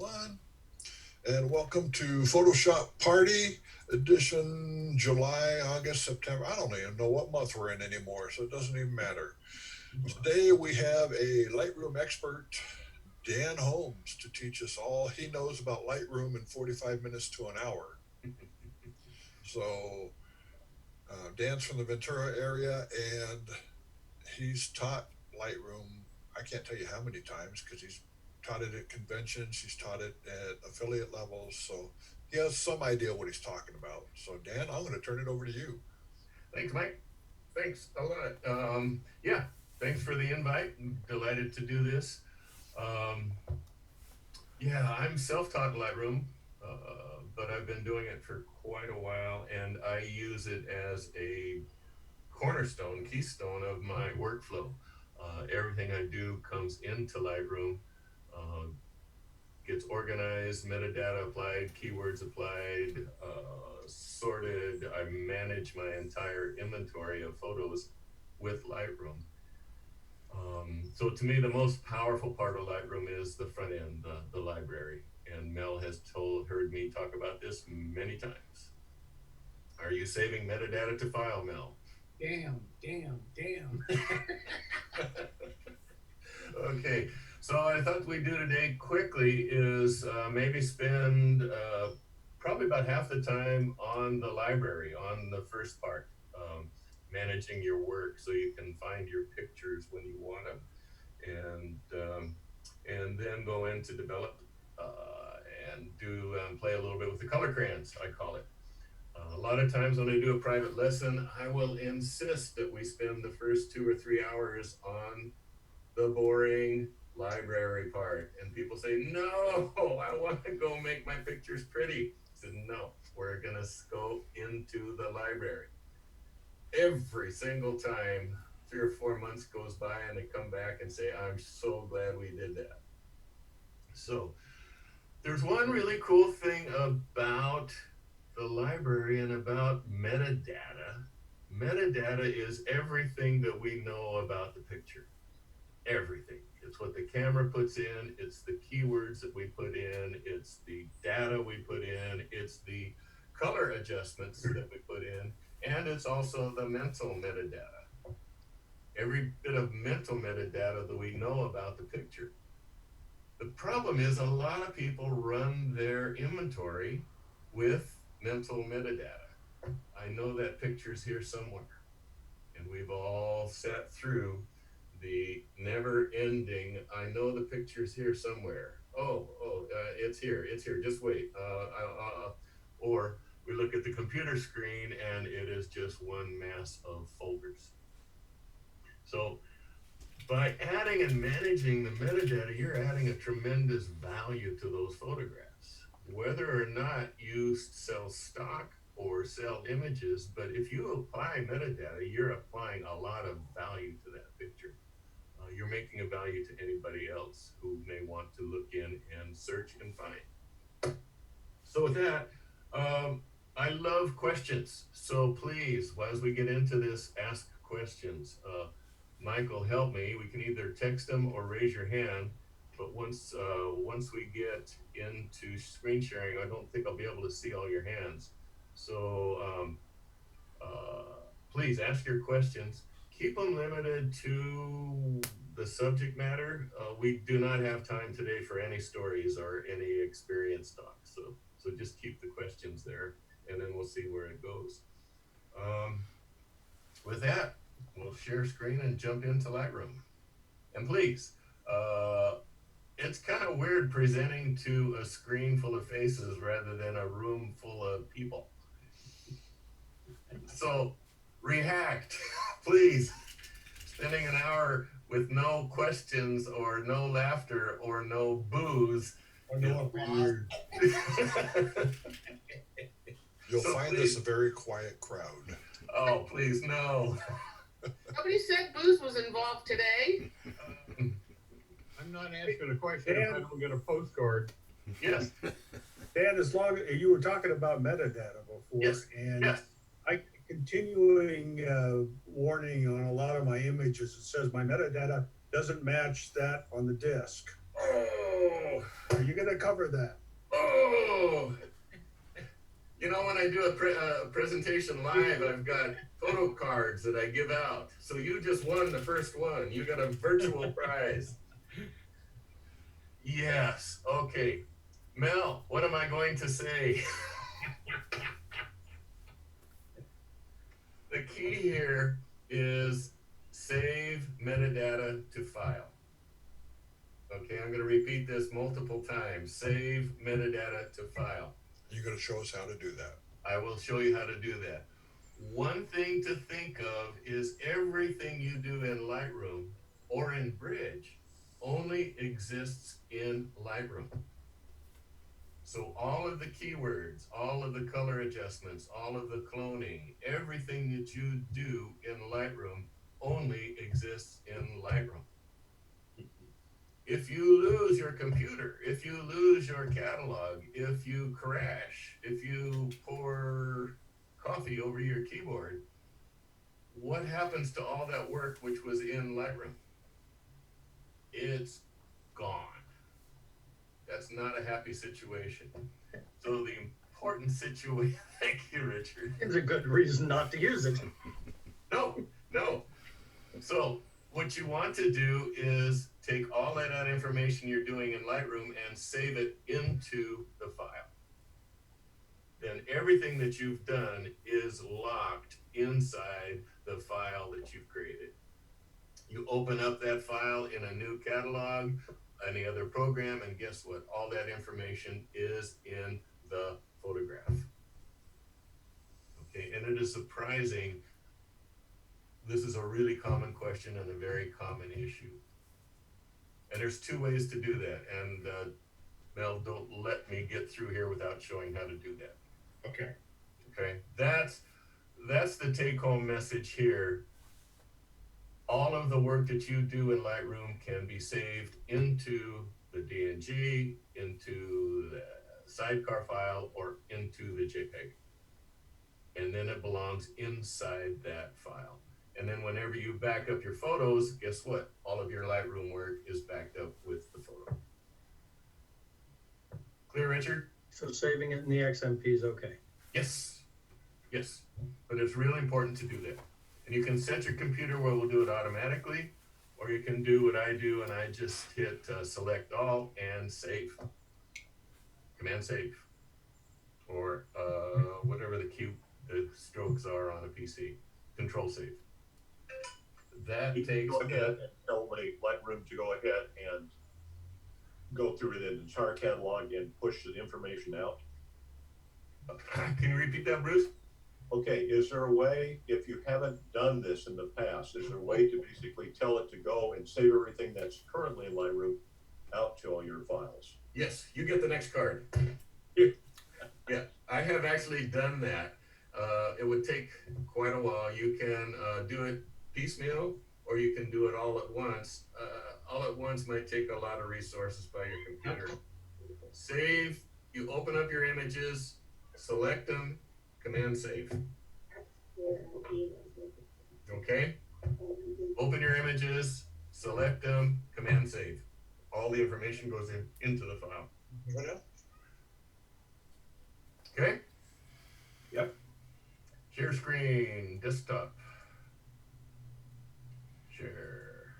everyone, and welcome to Photoshop Party Edition July, August, September. I don't even know what month we're in anymore, so it doesn't even matter. Today we have a Lightroom expert, Dan Holmes, to teach us all he knows about Lightroom in 45 minutes to an hour. So, Dan's from the Ventura area, and he's taught Lightroom, I can't tell you how many times because he's taught it at conventions, he's taught it at affiliate levels. So he has some idea what he's talking about. So, Dan, I'm going to turn it over to you. Thanks, Mike. Thanks a lot. Yeah, thanks for the invite. I'm delighted to do this. Um, yeah, I'm self-taught in Lightroom, but I've been doing it for quite a while, and I use it as a cornerstone, keystone of my workflow. Everything I do comes into Lightroom, uh, gets organized, metadata applied, keywords applied, sorted. I manage my entire inventory of photos with Lightroom. So to me, the most powerful part of Lightroom is the front end, the library. And Mel has heard me talk about this many times. Are you saving metadata to file, Mel? Damn. Okay, so I thought we'd do today quickly is maybe spend probably about half the time on the library, on the first part, managing your work so you can find your pictures when you want them, and then go into develop and do play a little bit with the color crayons, I call it. A lot of times when I do a private lesson, I will insist that we spend the first 2 or 3 hours on the boring library part. And people say, no, I want to go make my pictures pretty. I said, no, we're going to go into the library. Every single time, 3 or 4 months goes by and they come back and say, I'm so glad we did that. So there's one really cool thing about the library and about metadata. Metadata is everything that we know about the picture. Everything. It's what the camera puts in, it's the keywords that we put in, it's the data we put in, it's the color adjustments that we put in, and it's also the mental metadata. Every bit of mental metadata that we know about the picture. The problem is a lot of people run their inventory with mental metadata. I know that picture's here somewhere, and we've all sat through the never ending, I know the picture's here somewhere. It's here, just wait. Or we look at the computer screen and it is just one mass of folders. So by adding and managing the metadata, you're adding a tremendous value to those photographs. Whether or not you sell stock or sell images, but if you apply metadata, you're applying a lot of value to that picture. You're making a value to anybody else who may want to look in and search and find. So with that, I love questions. So please, as we get into this, ask questions. Michael, help me. We can either text them or raise your hand. But once we get into screen sharing, I don't think I'll be able to see all your hands. So please ask your questions. Keep them limited to the subject matter. We do not have time today for any stories or any experience talk. So just keep the questions there, and then we'll see where it goes. Um, with that, we'll share screen and jump into Lightroom. And please, it's kind of weird presenting to a screen full of faces rather than a room full of people. So react, please. Spending an hour with no questions or no laughter or no booze Or is no applause. weird. You'll So find this please, a very quiet crowd. oh please no. Nobody said booze was involved today. I'm not answering the question if I don't get a postcard. Yes, Dan, as long as you were talking about metadata before, yes, and yes. I continuing warning on a lot of my images, it says my metadata doesn't match that on the disk. Oh, Are you gonna cover that? Oh, you know, when I do a presentation live, I've got photo cards that I give out. So you just won the first one. You got a virtual prize. Yes. Okay. Mel, what am I going to say? The key here is save metadata to file. Okay, I'm going to repeat this multiple times. Save metadata to file. You're going to show us how to do that. I will show you how to do that. One thing to think of is everything you do in Lightroom or in Bridge only exists in Lightroom. So all of the keywords, all of the color adjustments, all of the cloning, everything that you do in Lightroom only exists in Lightroom. If you lose your computer, if you lose your catalog, if you crash, if you pour coffee over your keyboard, what happens to all that work which was in Lightroom? It's gone. That's not a happy situation. So the important situation, thank you, Richard. It's a good reason not to use it. No. So what you want to do is take all that information you're doing in Lightroom and save it into the file. Then everything that you've done is locked inside the file that you've created. You open up that file in a new catalog, any other program, and guess what? All that information is in the photograph. Okay, and it is surprising. This is a really common question and a very common issue. And there's two ways to do that. And Mel, don't let me get through here without showing how to do that. Okay. Okay, that's the take-home message here. All of the work that you do in Lightroom can be saved into the DNG, into the sidecar file, or into the JPEG. And then it belongs inside that file. And then whenever you back up your photos, guess what? All of your Lightroom work is backed up with the photo. Clear, Richard? So saving it in the XMP is okay. Yes. But it's really important to do that. And you can set your computer where we'll do it automatically, or you can do what I do and I just hit select all and save. Command save. Or whatever the strokes are on a PC. Control save. That takes go ahead and tell the Lightroom to go ahead and go through the entire catalog and push the information out. Can you repeat that, Bruce? Okay, is there a way, if you haven't done this in the past, is there a way to basically tell it to go and save everything that's currently in Lightroom out to all your files? Yes, you get the next card. Yeah, I have actually done that. It would take quite a while. You can do it piecemeal, or you can do it all at once. All at once might take a lot of resources by your computer. Save, you open up your images, select them, command save. Okay? Open your images, select them, command save. All the information goes into the file. Okay? Yep. Share screen, desktop. Share.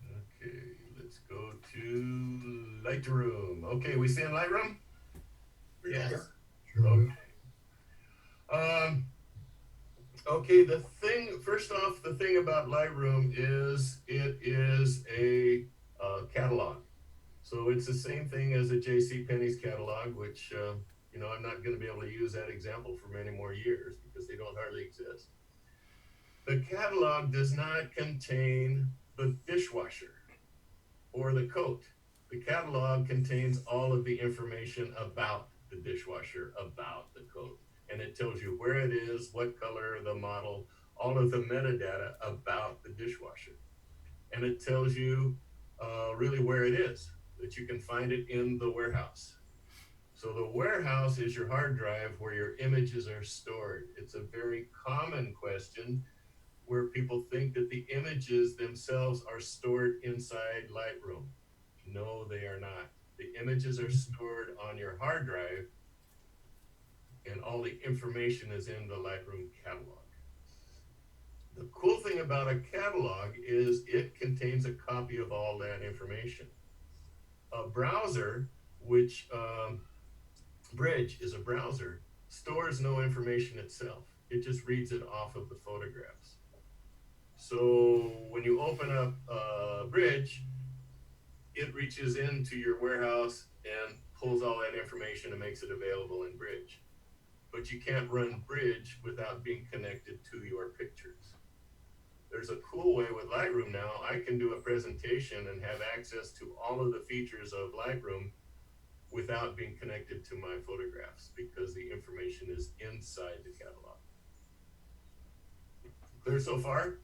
Okay, let's go to Lightroom. Okay, we see in Lightroom? Yes. Okay. Okay, first off, the thing about Lightroom is it is a catalog. So it's the same thing as a JCPenney's catalog, which, I'm not going to be able to use that example for many more years because they don't hardly exist. The catalog does not contain the dishwasher or the coat. The catalog contains all of the information about the dishwasher, about the coat. And it tells you where it is, what color, the model, all of the metadata about the dishwasher. And it tells you really where it is, that you can find it in the warehouse. So the warehouse is your hard drive where your images are stored. It's a very common question where people think that the images themselves are stored inside Lightroom. No, they are not. images are stored on your hard drive, and all the information is in the Lightroom catalog. The cool thing about a catalog is it contains a copy of all that information. A browser, which Bridge is a browser, stores no information itself. It just reads it off of the photographs. So when you open up Bridge, it reaches into your warehouse and pulls all that information and makes it available in Bridge. But you can't run Bridge without being connected to your pictures. There's a cool way with Lightroom now. I can do a presentation and have access to all of the features of Lightroom without being connected to my photographs because the information is inside the catalog. Clear so far?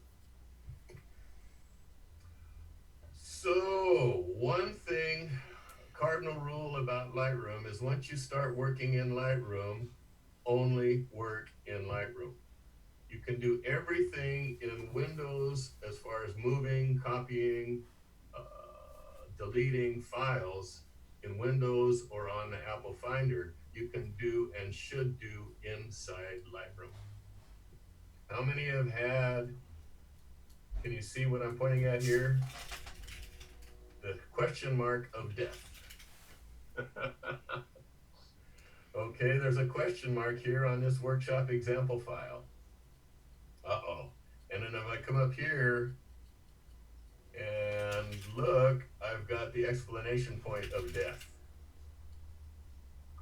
So, one thing, cardinal rule about Lightroom is once you start working in Lightroom, only work in Lightroom. You can do everything in Windows as far as moving, copying, deleting files in Windows or on the Apple Finder. You can do and should do inside Lightroom. How many have had, can you see what I'm pointing at here? The question mark of death. Okay, there's a question mark here on this workshop example file. Uh-oh. And then if I come up here and look, I've got the exclamation point of death.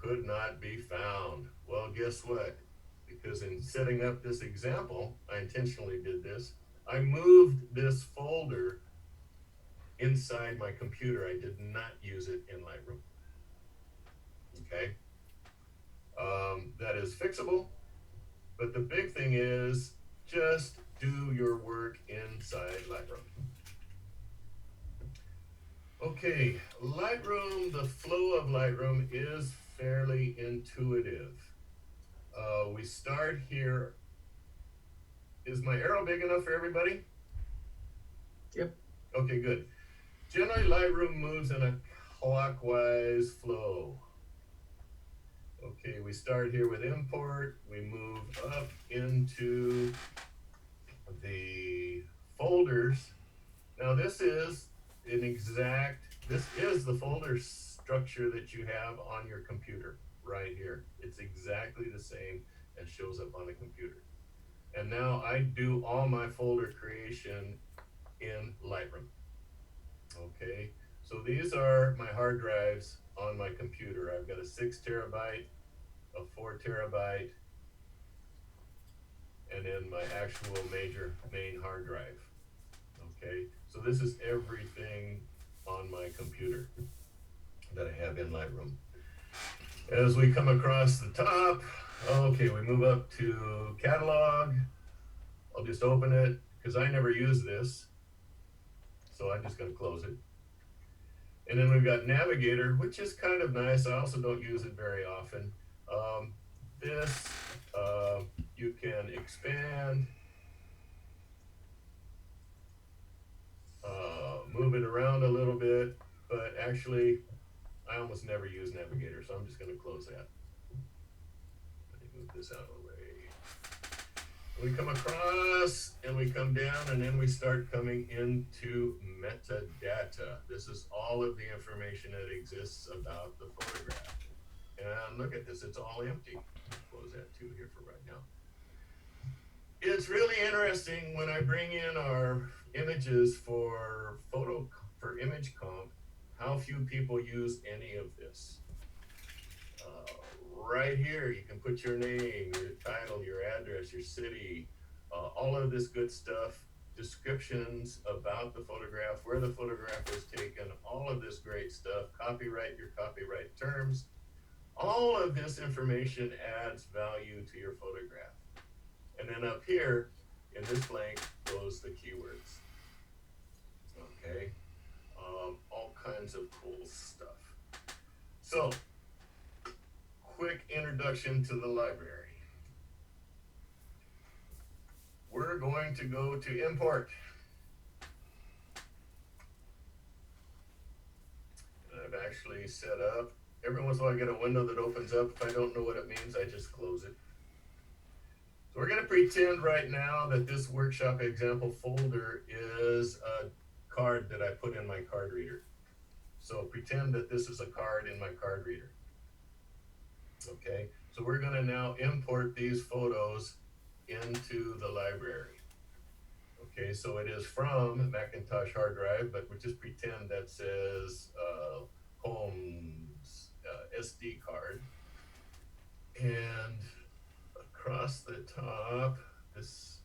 Could not be found. Well, guess what? Because in setting up this example, I intentionally did this. I moved this folder inside my computer. I did not use it in Lightroom. Okay. That is fixable, but the big thing is just do your work inside Lightroom. Okay, Lightroom, the flow of Lightroom is fairly intuitive. We start here. Is my arrow big enough for everybody? Yep. Okay, good. Generally, Lightroom moves in a clockwise flow. Okay, we start here with import. We move up into the folders. Now this is this is the folder structure that you have on your computer right here. It's exactly the same as shows up on the computer. And now I do all my folder creation in Lightroom. Okay, so these are my hard drives on my computer. I've got a 6 terabyte, a 4 terabyte, and then my actual main hard drive. Okay, so this is everything on my computer that I have in Lightroom. As we come across the top, okay, we move up to catalog. I'll just open it because I never use this, so I'm just going to close it. And then we've got navigator, which is kind of nice. I also don't use it very often. This you can expand, move it around a little bit, but actually I almost never use navigator, so I'm just going to close that. Let me move this out of the way. We come across and we come down, and then we start coming into metadata. This is all of the information that exists about the photograph. And look at this, it's all empty. Close that too here for right now. It's really interesting when I bring in our images for image comp, how few people use any of this. Right here, you can put your name, your title, your address, your city, all of this good stuff, descriptions about the photograph, where the photograph was taken, all of this great stuff, copyright, your copyright terms. All of this information adds value to your photograph. And then up here, in this blank, goes the keywords. Okay, all kinds of cool stuff. So, quick introduction to the library. We're going to go to import. And I've actually set up. Every once in a while I get a window that opens up. If I don't know what it means, I just close it. So we're gonna pretend right now that this workshop example folder is a card that I put in my card reader. So pretend that this is a card in my card reader. Okay, so we're gonna now import these photos into the library. Okay, so it is from Macintosh hard drive, but we just pretend that says Holmes SD card. And across the top, this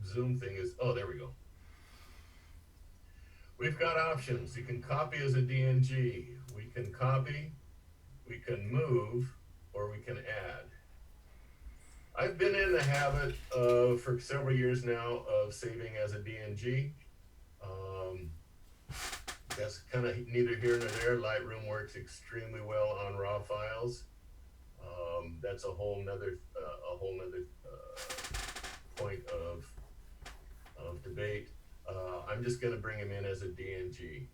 zoom thing is, oh, there we go. We've got options. You can copy as a DNG. We can copy, we can move, or we can add. I've been in the habit of, for several years now, of saving as a DNG. That's kind of neither here nor there. Lightroom works extremely well on raw files. That's a whole nother point of debate. I'm just going to bring him in as a DNG.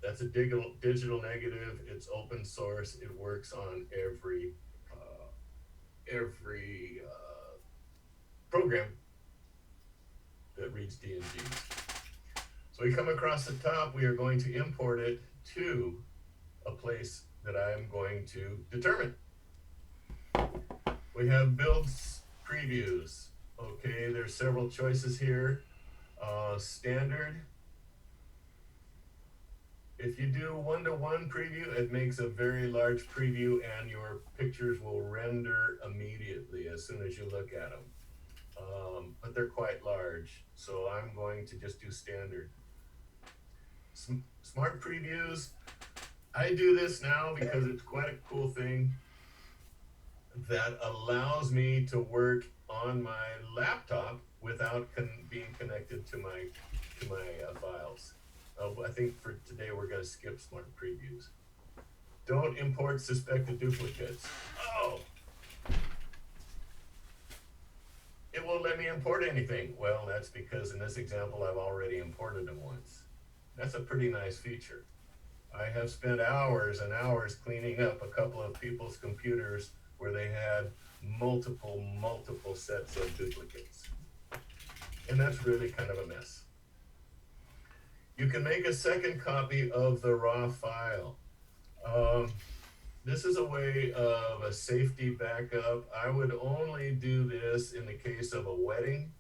That's a digital negative. It's open source. It works on every program that reads DNGs. So we come across the top, we are going to import it to a place that I am going to determine. We have builds previews. Okay, there's several choices here. Standard. If you do one-to-one preview, it makes a very large preview and your pictures will render immediately as soon as you look at them. But they're quite large, so I'm going to just do standard. Smart previews, I do this now because it's quite a cool thing that allows me to work on my laptop without being connected to my files. I think for today we're going to skip smart previews. Don't import suspected duplicates. Oh! It won't let me import anything. Well, that's because in this example I've already imported them once. That's a pretty nice feature. I have spent hours and hours cleaning up a couple of people's computers where they had multiple sets of duplicates. And that's really kind of a mess. You can make a second copy of the raw file. This is a way of a safety backup. I would only do this in the case of a wedding,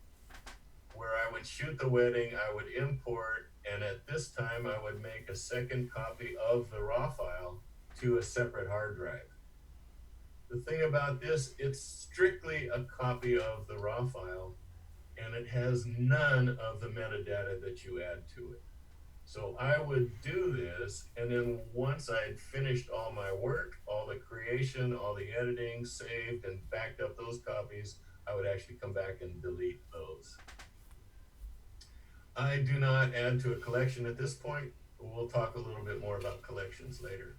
where I would shoot the wedding, I would import, and at this time I would make a second copy of the raw file to a separate hard drive. The thing about this, it's strictly a copy of the raw file, and it has none of the metadata that you add to it. So I would do this, and then once I'd finished all my work, all the creation, all the editing, saved and backed up those copies, I would actually come back and delete those. I do not add to a collection at this point. We'll talk a little bit more about collections later.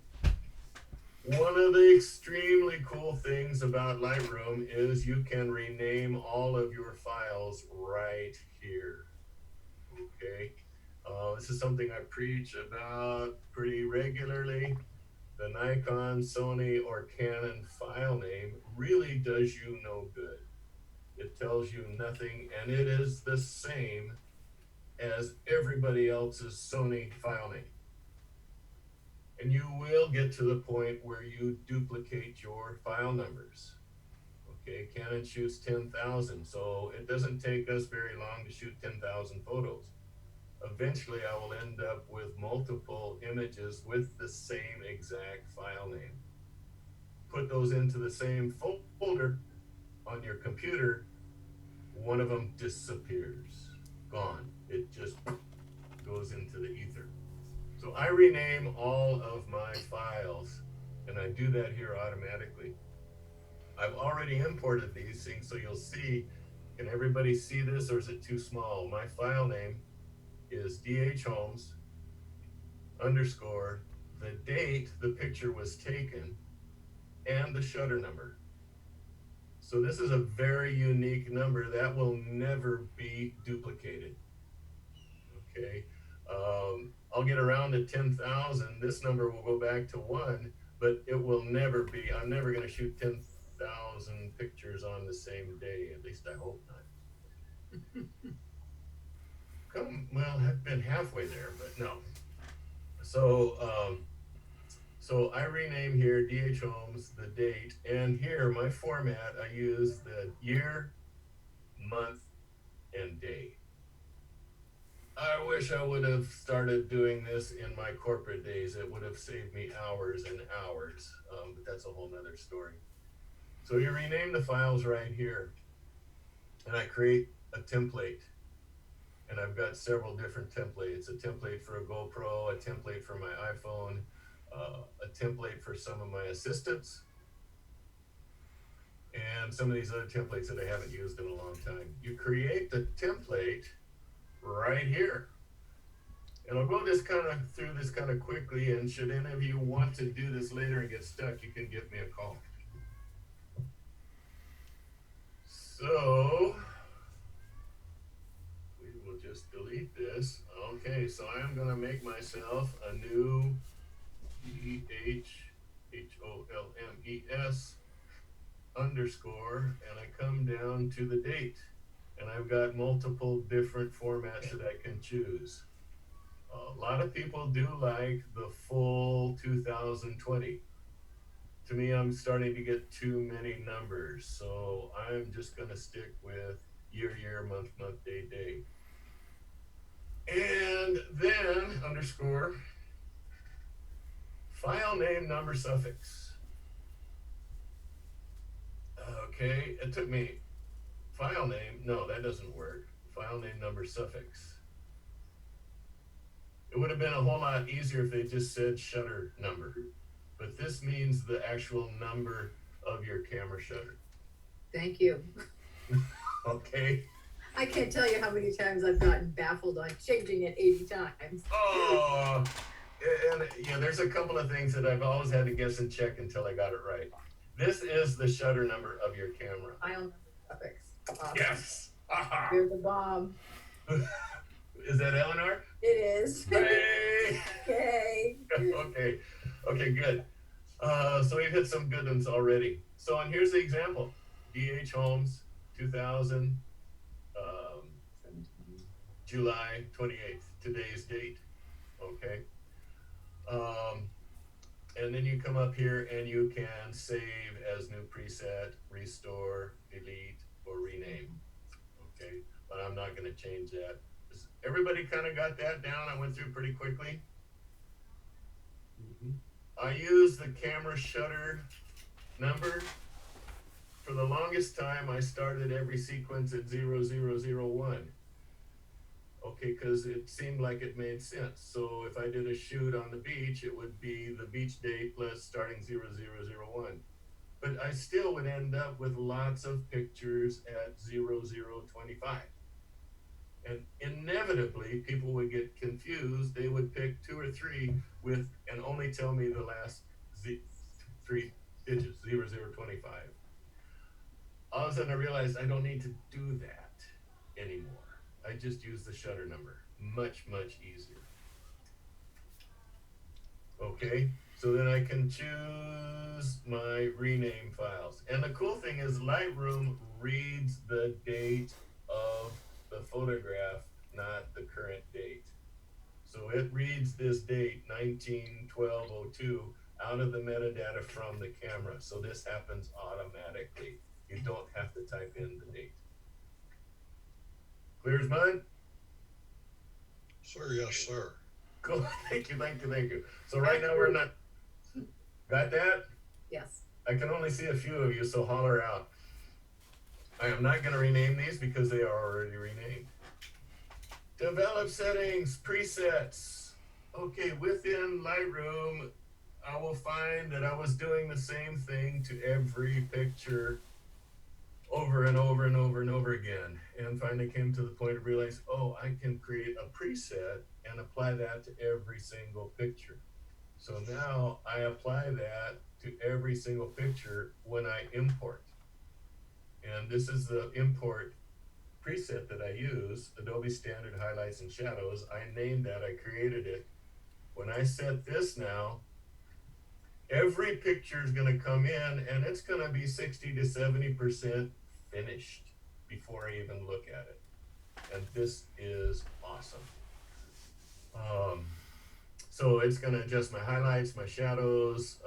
One of the extremely cool things about Lightroom is you can rename all of your files right here. Okay. This is something I preach about pretty regularly. The Nikon, Sony, or Canon file name really does you no good. It tells you nothing, and it is the same as everybody else's Sony file name. And you will get to the point where you duplicate your file numbers. Okay, Canon shoots 10,000, so it doesn't take us very long to shoot 10,000 photos. Eventually I will end up with multiple images with the same exact file name. Put those into the same folder on your computer, one of them disappears, gone. It just goes into the ether. So I rename all of my files, and I do that here automatically. I've already imported these things, so you'll see, can everybody see this or is it too small? My file name is DH Holmes_ the date the picture was taken and the shutter number. So this is a very unique number that will never be duplicated. Okay. I'll get around to 10,000, this number will go back to 1, but it will never be, I'm never going to shoot 10,000 pictures on the same day, at least I hope not. Well, I've been halfway there, but no. So I rename here DH Holmes, the date, and here my format, I use the year, month, and day. I wish I would have started doing this in my corporate days. It would have saved me hours and hours, but that's a whole nother story. So you rename the files right here, and I create a template. And I've got several different templates, a template for a GoPro, a template for my iPhone, a template for some of my assistants, and some of these other templates that I haven't used in a long time. You create the template right here. And I'll go through this kind of quickly, and should any of you want to do this later and get stuck, you can give me a call. So we will just delete this. Okay, so I am gonna make myself a new DHHOLMES underscore, and I come down to the date, and I've got multiple different formats that I can choose. A lot of people do like the full 2020. To me, I'm starting to get too many numbers, so I'm just gonna stick with year, month, day. And then underscore file name, number, suffix. Okay, it took me file name. No, that doesn't work. File name, number, suffix. It would have been a whole lot easier if they just said shutter number, but this means the actual number of your camera shutter. Thank you. Okay. I can't tell you how many times I've gotten baffled on changing it 80 times. Oh, and yeah, there's a couple of things that I've always had to guess and check until I got it right. This is the shutter number of your camera. File number suffix. Awesome. Yes. Aha. You're the bomb. Is that Eleanor? It is. Hey. Yay. Okay, good. So we've hit some good ones already. So, and here's the example. DH Holmes, 2000, July 28th, today's date. Okay. And then you come up here and you can save as new preset, restore, delete, or rename. Okay, but I'm not going to change that. Everybody kind of got that down. I went through pretty quickly. I use the camera shutter number. For the longest time, I started every sequence at 0001. Okay, because it seemed like it made sense. So if I did a shoot on the beach, it would be the beach date plus starting 0001. But I still would end up with lots of pictures at 0025. And inevitably, people would get confused. They would pick 2 or 3 and only tell me the last 3 digits, 0025. All of a sudden I realized I don't need to do that anymore. I just use the shutter number. Much easier. Okay, so then I can choose my rename files. And the cool thing is Lightroom reads the date of the photograph, not the current date. So it reads this date, 19/12/02, out of the metadata from the camera. So this happens automatically. You don't have to type in the date. Clear as mud? Sir, yes, sir. Cool. Thank you. So right now we're not. Got that? Yes. I can only see a few of you, so holler out. I am not going to rename these because they are already renamed. Develop settings, presets. Okay, within Lightroom, I will find that I was doing the same thing to every picture over and over again. And finally came to the point of realize, oh, I can create a preset and apply that to every single picture. So now I apply that to every single picture when I import. And this is the import preset that I use, Adobe Standard Highlights and Shadows. I named that, I created it, When I set this now, every picture is going to come in and it's going to be 60 to 70% finished before I even look at it. And this is awesome. So it's going to adjust my highlights, my shadows,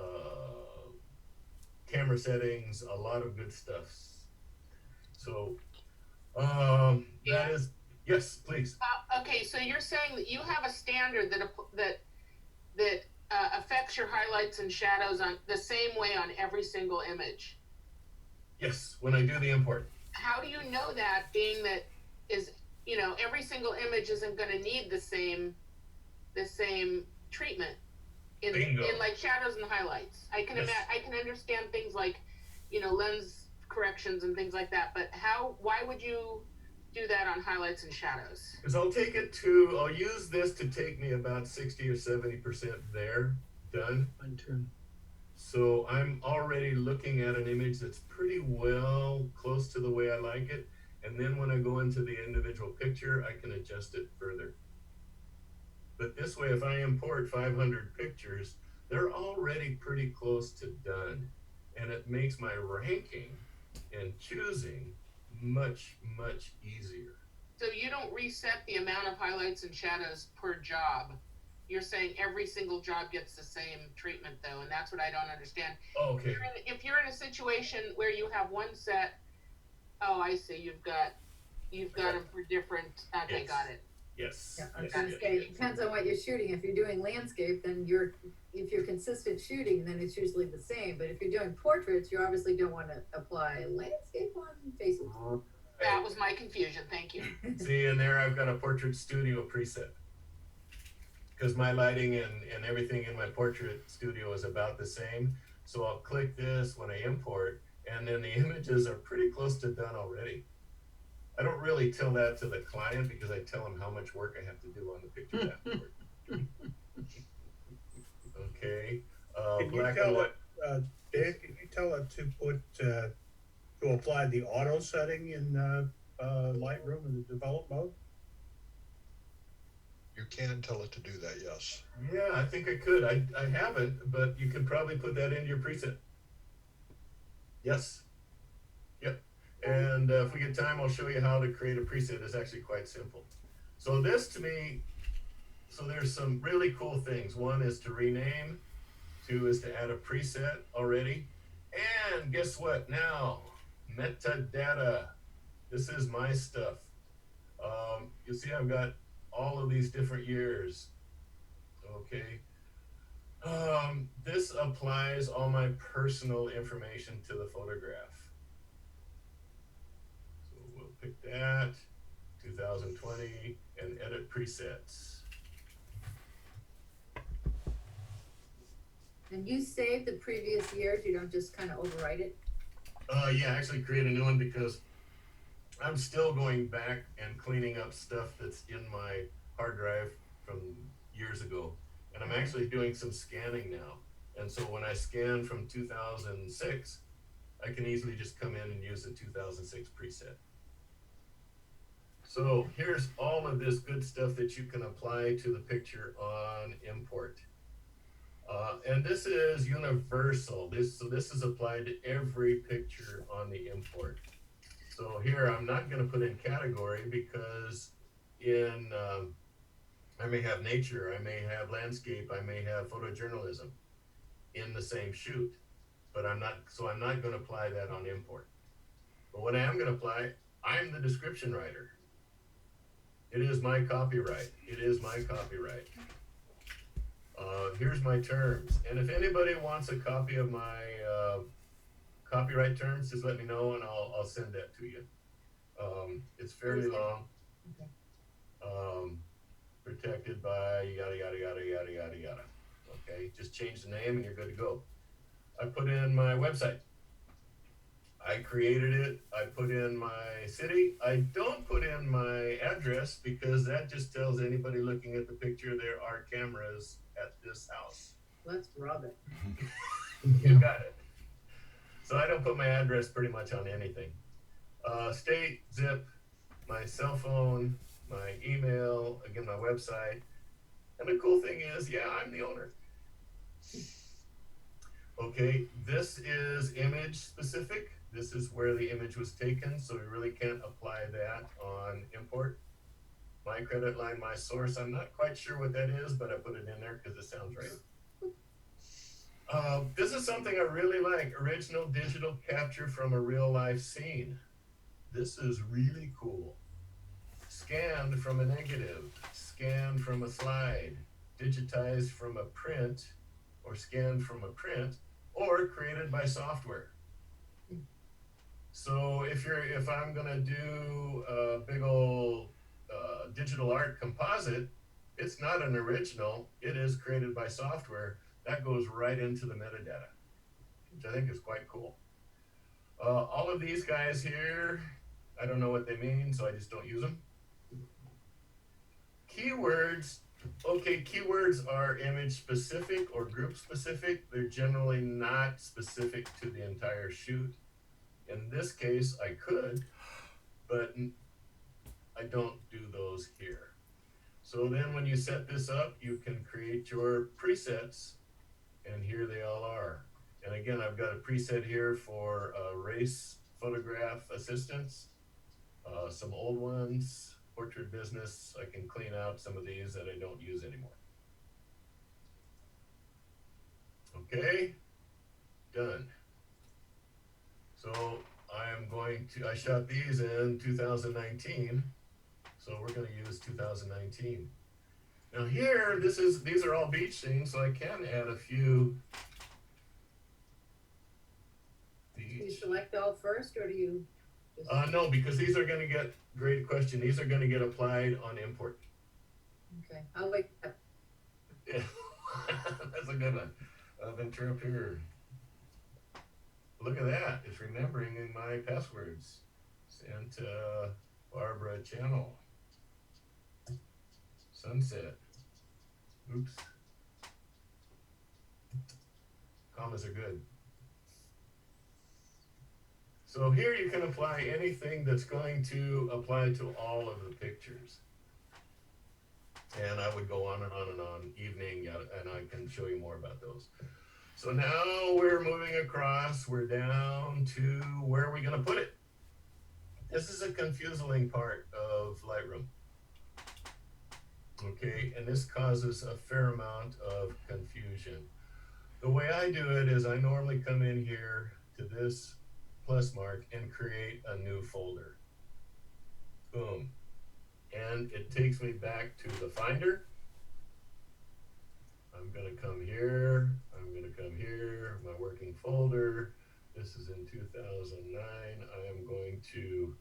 camera settings, a lot of good stuff. So that is, yes, please. Okay, so you're saying that you have a standard that affects your highlights and shadows on the same way on every single image. Yes, when I do the import. How do you know that, being that is, every single image isn't going to need the same treatment in like shadows and highlights? I can I can understand things like, lens corrections and things like that, but why would you do that on highlights and shadows? Because I'll use this to take me about 60 or 70% there, done. So I'm already looking at an image that's pretty well close to the way I like it. And then when I go into the individual picture, I can adjust it further. But this way, if I import 500 pictures, they're already pretty close to done. And it makes my ranking and choosing much, much easier. So you don't reset the amount of highlights and shadows per job. You're saying every single job gets the same treatment, though, and that's what I don't understand. Oh, okay. If you're in a situation where you have one set, oh, I see. You've got them for different. Okay, yes. Got it. Yes. Yeah, I was gonna say, it depends on what you're shooting. If you're doing landscape, then if you're consistent shooting, then it's usually the same. But if you're doing portraits, you obviously don't want to apply landscape on faces. That was my confusion. Thank you. See, and there I've got a portrait studio preset. Because my lighting and everything in my portrait studio is about the same. So I'll click this when I import, and then the images are pretty close to done already. I don't really tell that to the client because I tell them how much work I have to do on the picture afterward. Okay. Can you tell it, Dave, can you tell it to apply the auto setting in Lightroom in the develop mode? You can tell it to do that, yes. Yeah, I think I could. I haven't, but you could probably put that into your preset. Yes. Yep. And if we get time, I'll show you how to create a preset. It's actually quite simple. So this to me, so there's some really cool things. One is to rename. Two is to add a preset already. And guess what? Now, metadata. This is my stuff. You see I've got all of these different years. Okay. This applies all my personal information to the photograph. So we'll pick that, 2020, and edit presets. And you save the previous years, you don't just kind of overwrite it? Yeah, actually create a new one because I'm still going back and cleaning up stuff that's in my hard drive from years ago. And I'm actually doing some scanning now. And so when I scan from 2006, I can easily just come in and use the 2006 preset. So here's all of this good stuff that you can apply to the picture on import. And this is universal. This is applied to every picture on the import. So here I'm not going to put in category because I may have nature, I may have landscape, I may have photojournalism in the same shoot, but I'm not going to apply that on import. But what I am going to apply, I'm the description writer. It is my copyright. It is my copyright. Here's my terms. And if anybody wants a copy of my copyright terms, just let me know and I'll send that to you. It's fairly long. Okay. Protected by yada, yada, yada, yada, yada, yada. Okay, just change the name and you're good to go. I put in my website. I created it. I put in my city. I don't put in my address because that just tells anybody looking at the picture there are cameras at this house. Let's rub it. You got it. So I don't put my address pretty much on anything. State, zip, my cell phone, my email, again, my website. And the cool thing is, yeah, I'm the owner. Okay, this is image specific. This is where the image was taken, so we really can't apply that on import. My credit line, my source, I'm not quite sure what that is, but I put it in there because it sounds right. This is something I really like, original digital capture from a real life scene. This is really cool. Scanned from a negative, scanned from a slide, digitized from a print, or scanned from a print, or created by software. So if I'm gonna do a big old digital art composite, it's not an original, it is created by software. That goes right into the metadata, which I think is quite cool. All of these guys here, I don't know what they mean, so I just don't use them. Keywords, okay, keywords are image specific or group specific. They're generally not specific to the entire shoot. In this case, I could, but I don't do those here. So then when you set this up, you can create your presets, and here they all are. And again, I've got a preset here for race photograph assistance, some old ones, portrait business. I can clean out some of these that I don't use anymore. Okay, done. So I shot these in 2019. So we're gonna use 2019. Now here, these are all beach scenes, so I can add a few. Do you select all first, or do you? No, because these are gonna get, great question, these are gonna get applied on import. Okay, I'll wait. Yeah, that's a good one. Venture up here. Look at that, it's remembering in my passwords. Sent Barbara Channel. Sunset. Oops. Commas are good. So here you can apply anything that's going to apply to all of the pictures. And I would go on and on and on, evening, and I can show you more about those. So now we're moving across, we're down to where are we gonna put it? This is a confusing part of Lightroom. Okay, and this causes a fair amount of confusion. The way I do it is I normally come in here to this plus mark and create a new folder. Boom. And it takes me back to the Finder. I'm gonna come here, I'm gonna come here, my working folder. This is in 2009. I am going to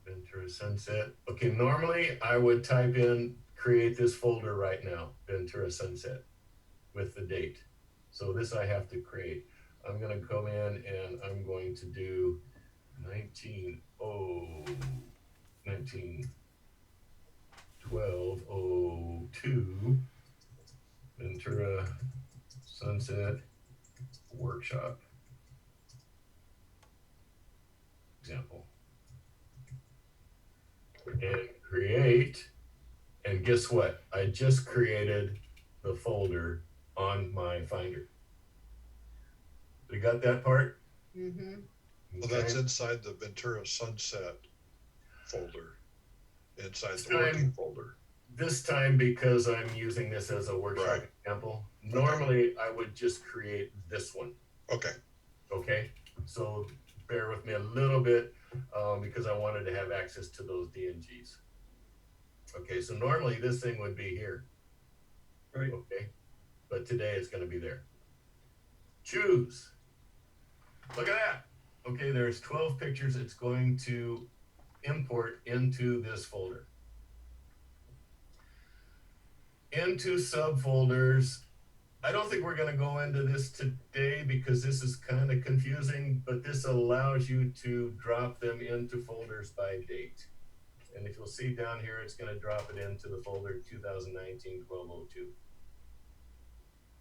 Ventura Sunset. Okay, normally I would type in, create this folder right now, Ventura Sunset, with the date. So this I have to create. I'm gonna come in and I'm going to do 191202 Ventura Sunset Workshop. Example. And create, and guess what? I just created the folder on my Finder. We got that part? Mm-hmm. Well, that's inside the Ventura Sunset folder, inside the working folder. This time, because I'm using this as a workshop example, normally I would just create this one. Okay. Okay, so bear with me a little bit because I wanted to have access to those DNGs. Okay, so normally this thing would be here. Right. Okay, but today it's going to be there. Choose. Look at that. Okay, there's 12 pictures it's going to import into this folder. Into subfolders. I don't think we're going to go into this today because this is kind of confusing, but this allows you to drop them into folders by date. And if you'll see down here, it's going to drop it into the folder 2019-1202.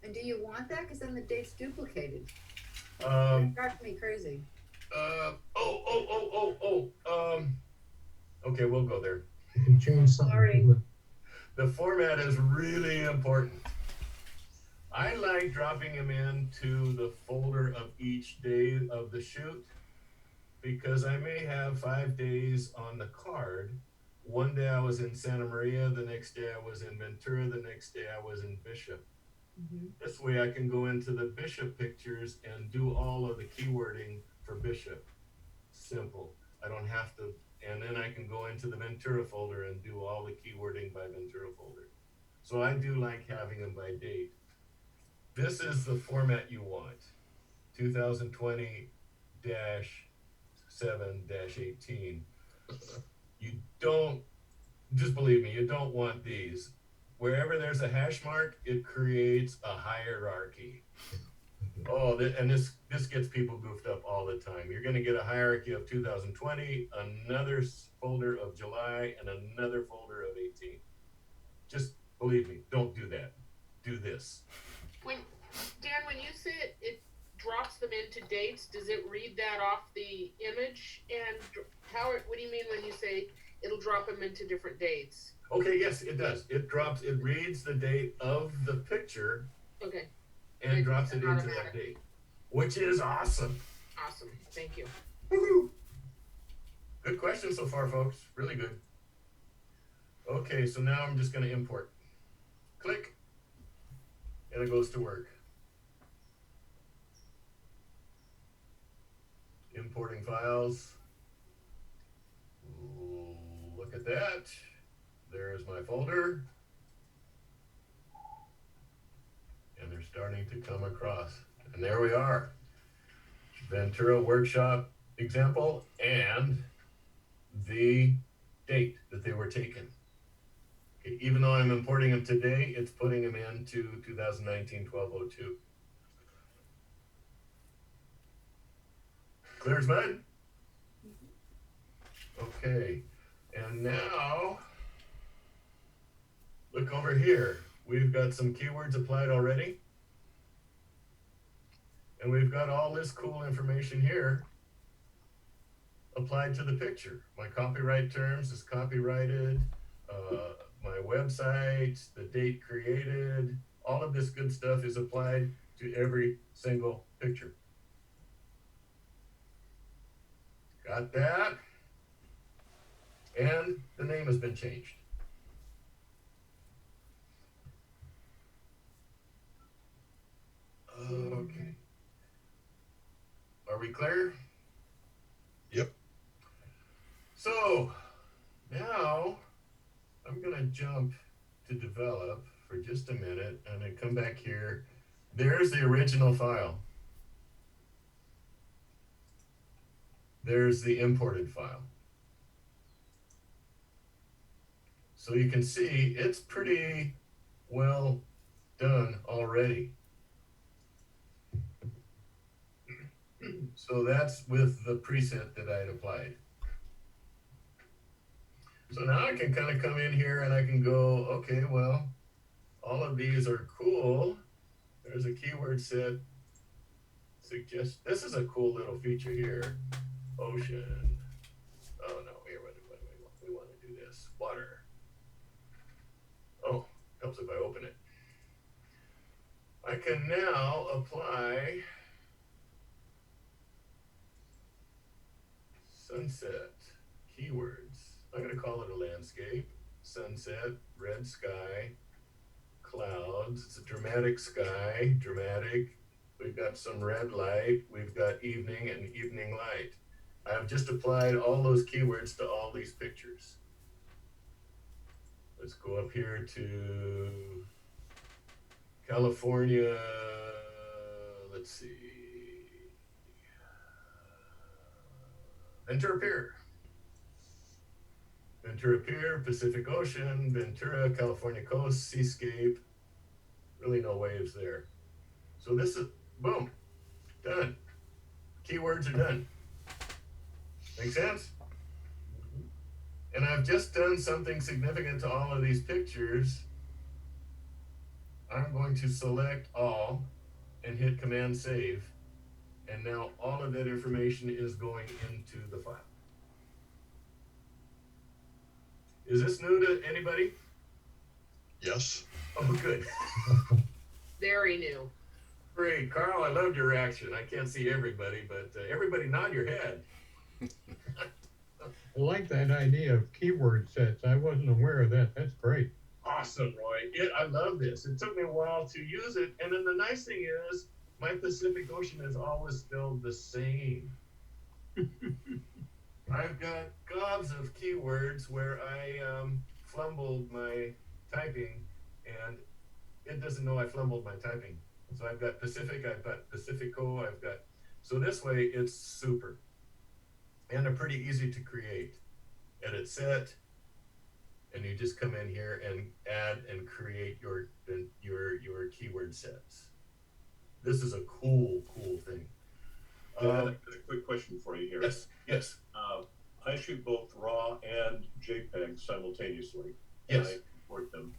And do you want that? Because then the date's duplicated. That drives me crazy. Okay, we'll go there. You can change something Sorry. to it. The format is really important. I like dropping them into the folder of each day of the shoot because I may have 5 days on the card. One day I was in Santa Maria, the next day I was in Ventura, the next day I was in Bishop. This way I can go into the Bishop pictures and do all of the keywording for Bishop. Simple. I don't have to, and then I can go into the Ventura folder and do all the keywording by Ventura folder. So I do like having them by date. This is the format you want. 2020-7-18. You don't, just believe me, you don't want these. Wherever there's a hash mark, it creates a hierarchy. Oh, and this gets people goofed up all the time. You're going to get a hierarchy of 2020, another folder of July, and another folder of 18. Just believe me, don't do that. Do this. Dan, when you say it drops them into dates, does it read that off the image? And what do you mean when you say it'll drop them into different dates? Okay, yes, it does. It reads the date of the picture. Okay. And drops it into that date, which is awesome. Awesome. Thank you. Woohoo! Good question so far, folks. Really good. Okay, so now I'm just going to import. Click. And it goes to work. Importing files. Ooh, look at that. There's my folder. And they're starting to come across. And there we are. Ventura workshop example and the date that they were taken. Okay, even though I'm importing them today, it's putting them into 2019-12-02. Clear as mud? Okay, and now look over here. We've got some keywords applied already. And we've got all this cool information here applied to the picture. My copyright terms is copyrighted, my website, the date created, all of this good stuff is applied to every single picture. Got that? And the name has been changed. Okay. Are we clear? Yep. So now I'm going to jump to develop for just a minute and then come back here. There's the original file. There's the imported file. So you can see it's pretty well done already. So that's with the preset that I had applied. So now I can kind of come in here and I can go, okay, well, all of these are cool. There's a keyword set. Suggest this is a cool little feature here. Ocean. Oh no, here, what do we want to do this? Water. Oh, helps if I open it. I can now apply sunset keywords. I'm going to call it a landscape. Sunset, red sky, clouds. It's a dramatic sky, dramatic. We've got some red light. We've got evening and evening light. I've just applied all those keywords to all these pictures. Let's go up here to California. Let's see. Ventura Pier. Ventura Pier, Pacific Ocean, Ventura, California coast, seascape. Really no waves there. So this is, boom, done. Keywords are done. Make sense? And I've just done something significant to all of these pictures. I'm going to select all and hit Command Save. And now all of that information is going into the file. Is this new to anybody? Yes. Oh, good. Very new. Great, Carl, I loved your reaction. I can't see everybody, but everybody nod your head. I like that idea of keyword sets. I wasn't aware of that. That's great. Awesome, Roy. I love this. It took me a while to use it. And then the nice thing is, my Pacific Ocean is always spelled the same. I've got gobs of keywords where I flumbled my typing, and it doesn't know I flumbled my typing. So I've got Pacific, I've got Pacifico, I've got, so this way it's super. And they're pretty easy to create. Edit set, and you just come in here and add and create your keyword sets. This is a cool thing. I've got a quick question for you here. Yes. I shoot both RAW and JPEG simultaneously. Yes. I import them.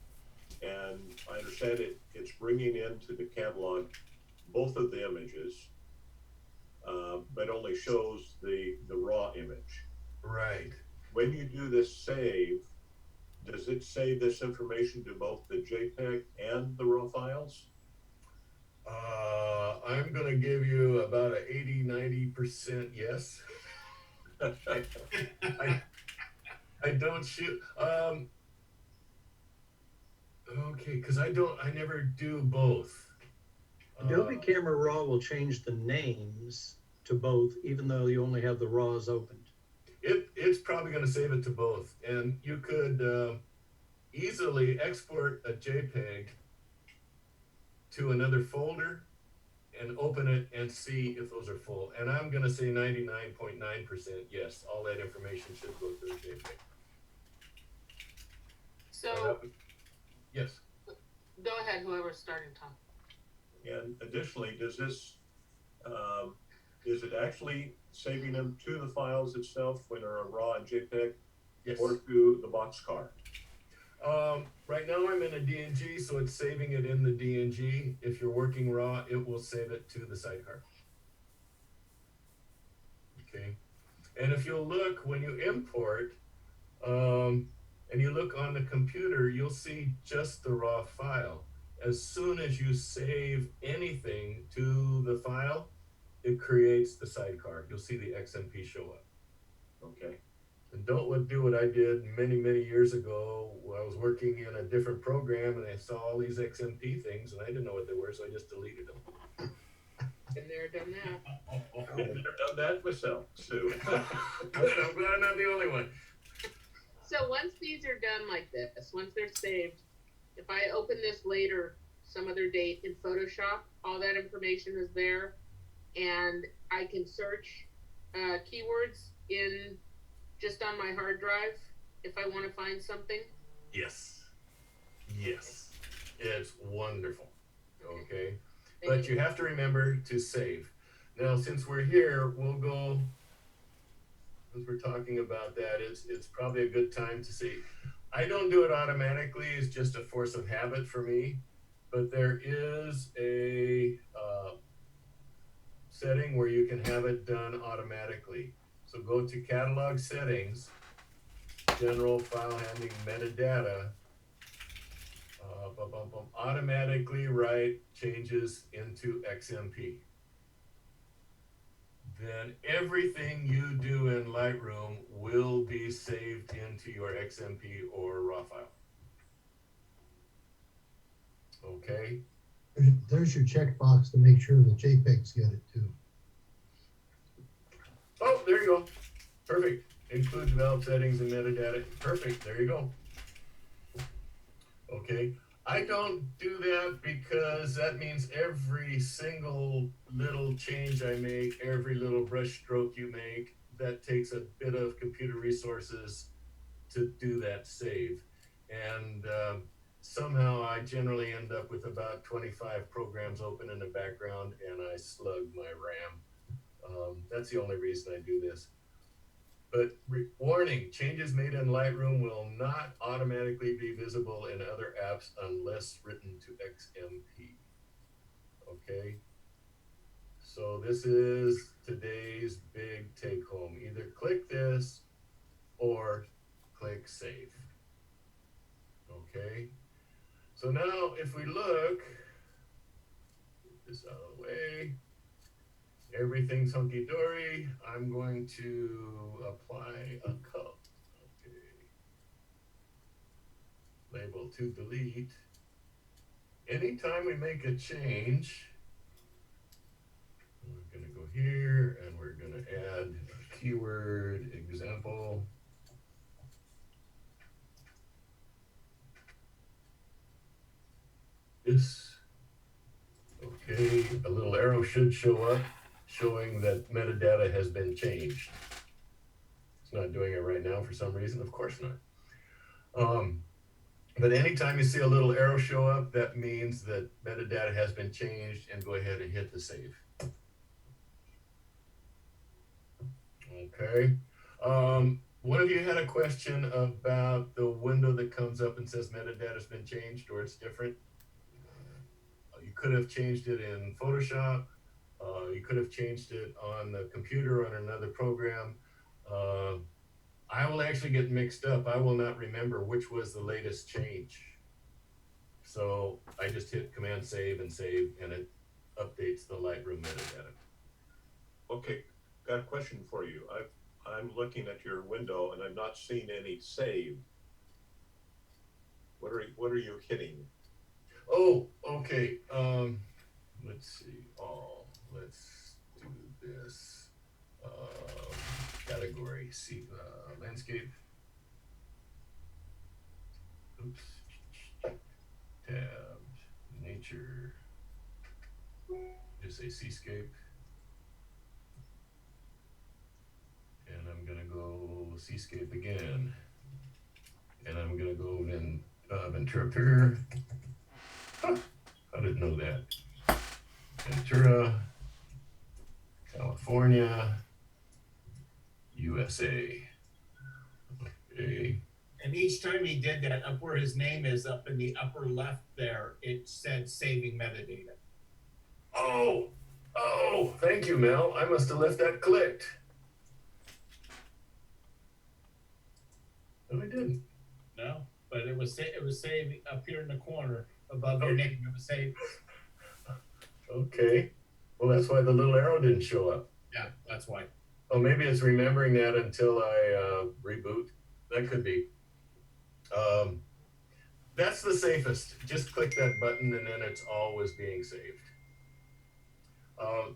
And I understand it's bringing into the catalog both of the images, but only shows the RAW image. Right. When you do this save, does it save this information to both the JPEG and the RAW files? I'm going to give you about an 80-90% yes. I don't shoot. Okay, because I never do both. Adobe Camera Raw will change the names to both, even though you only have the RAWs opened. It's probably going to save it to both, and you could easily export a JPEG to another folder and open it and see if those are full. And I'm going to say 99.9% yes, all that information should go to the JPEG. So, yes. Go ahead, whoever's starting to talk. And additionally, does this, is it actually saving them to the files itself when they're a RAW and JPEG? Yes. Or to the boxcar? Right now I'm in a DNG, so it's saving it in the DNG. If you're working RAW, it will save it to the sidecar. Okay. And if you'll look, when you import, and you look on the computer, you'll see just the RAW file. As soon as you save anything to the file, it creates the sidecar. You'll see the XMP show up. Okay. And don't do what I did many years ago when I was working in a different program and I saw all these XMP things and I didn't know what they were, so I just deleted them. Been there, done that. I've never done that myself, Sue. I'm glad I'm not the only one. So once these are done like this, once they're saved, if I open this later, some other date in Photoshop, all that information is there, and I can search keywords in just on my hard drive if I want to find something. Yes. It's wonderful. Okay. Thank But you have to remember to save. Now, since we're here, we'll go, as we're talking about that, it's probably a good time to see. I don't do it automatically. It's just a force of habit for me. But there is a setting where you can have it done automatically. So go to Catalog Settings, General File Handling Metadata, automatically write changes into XMP. Then everything you do in Lightroom will be saved into your XMP or RAW file. Okay? There's your checkbox to make sure the JPEGs get it too. Oh, there you go. Perfect. Include developed settings and metadata. Perfect. There you go. Okay. I don't do that because that means every single little change I make, every little brush stroke you make, that takes a bit of computer resources to do that save. And somehow I generally end up with about 25 programs open in the background and I slug my RAM. That's the only reason I do this. But warning, changes made in Lightroom will not automatically be visible in other apps unless written to XMP. Okay? So this is today's big take home. Either click this or click save. Okay? So now if we look, get this out of the way, everything's hunky-dory. I'm going to apply a color. Okay. Label to delete. Anytime we make a change, we're gonna go here and we're gonna add a keyword example. This, okay, a little arrow should show up showing that metadata has been changed. It's not doing it right now for some reason, of course not. But anytime you see a little arrow show up, that means that metadata has been changed, and go ahead and hit the save. Okay. One of you had a question about the window that comes up and says metadata's been changed or it's different. You could have changed it in Photoshop. You could have changed it on the computer on another program. I will actually get mixed up. I will not remember which was the latest change. So I just hit Command Save, and it updates the Lightroom metadata. Okay, got a question for you. I'm looking at your window and I'm not seeing any save. What are you hitting? Oh, okay. Let's see. Let's do this. Category, see, landscape. Oops. Tabbed, nature. Just say seascape. And I'm gonna go seascape again. And I'm gonna go in Ventura Pier. Huh, I didn't know that. Ventura, California, USA. Okay. And each time he did that, up where his name is, up in the upper left there, it said saving metadata. Oh, thank you, Mel. I must have left that clicked. No, I didn't. No, but it was saved up here in the corner above your name. It was saved. Okay. Well, that's why the little arrow didn't show up. Yeah, that's why. Oh, maybe it's remembering that until I reboot. That could be. That's the safest. Just click that button and then it's always being saved.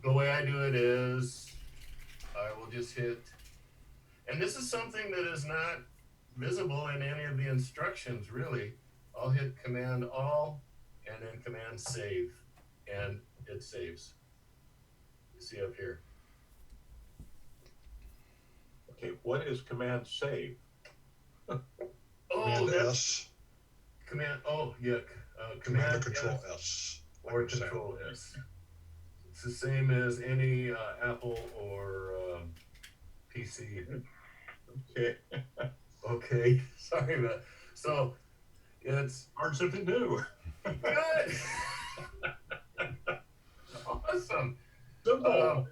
The way I do it is I will just hit, and this is something that is not visible in any of the instructions really. I'll hit Command All and then Command Save, and it saves. You see up here. Okay, what is Command Save? Command S. Command, oh, yeah. Command or Control S. Or Control S. It's the same as any Apple or PC. Okay. Okay, sorry about that. So it's Learn something new. good. Awesome. Simple.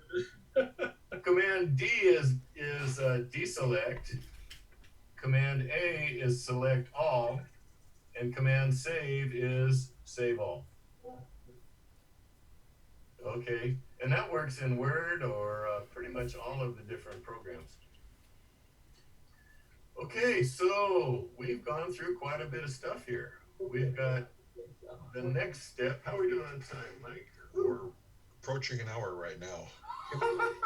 Command D is deselect. Command A is select all, and Command Save is save all. Okay, and that works in Word or pretty much all of the different programs. Okay, so we've gone through quite a bit of stuff here. We've got the next step. How are we doing on time, Mike? We're approaching an hour right now. I